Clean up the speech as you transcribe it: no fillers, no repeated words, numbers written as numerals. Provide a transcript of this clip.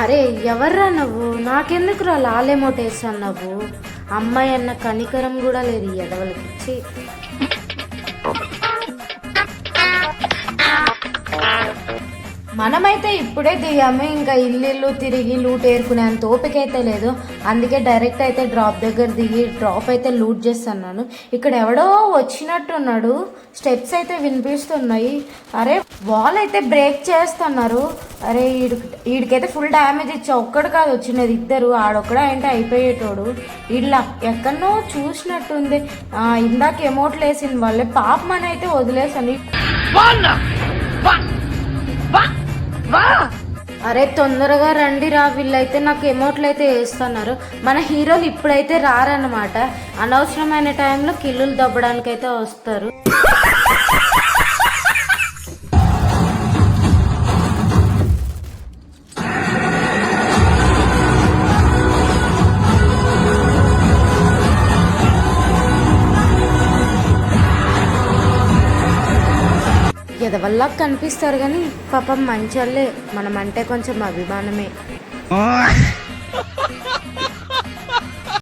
అరే ఎవర్రా నువ్వు? నాకెందుకురా లాలేమోటేసాను నువ్వు? అమ్మాయి అన్న కనికరం కూడా లేదు ఈ ఎదవలకిచ్చి. మనమైతే ఇప్పుడే దిగాము, ఇంకా ఇల్లు తిరిగి లూట్ ఏరుకునేంత ఓపిక అయితే లేదు. అందుకే డైరెక్ట్ అయితే డ్రాప్ దగ్గర దిగి డ్రాప్ అయితే లూట్ చేస్తున్నాను. ఇక్కడ ఎవడో వచ్చినట్టున్నాడు, స్టెప్స్ అయితే వినిపిస్తున్నాయి. అరే వాల్ అయితే బ్రేక్ చేస్తున్నారు. అరే వీడికైతే ఫుల్ డ్యామేజ్ ఇచ్చా. ఒక్కడు కాదు వచ్చినది, ఇద్దరు. ఆడొక్కడే అంటే అయిపోయేటోడు. ఇలా ఎక్కడనో చూసినట్టుంది. ఇందాక ఎమోట్లు వేసిన వాళ్ళే పాపం అని అయితే వదిలేసాను. అరే తొందరగా రండి రా, వీళ్ళైతే నాకు ఎమోట్లు అయితే వేస్తున్నారు. మన హీరోలు ఇప్పుడైతే రారన్నమాట, అనవసరమైన టైంలో కిల్లులు దబ్బడానికి అయితే వస్తారు. ఎదవల్లా కనిపిస్తారు కానీ పాపం మంచోళ్ళే. మనం అంటే కొంచెం అభిమానమే.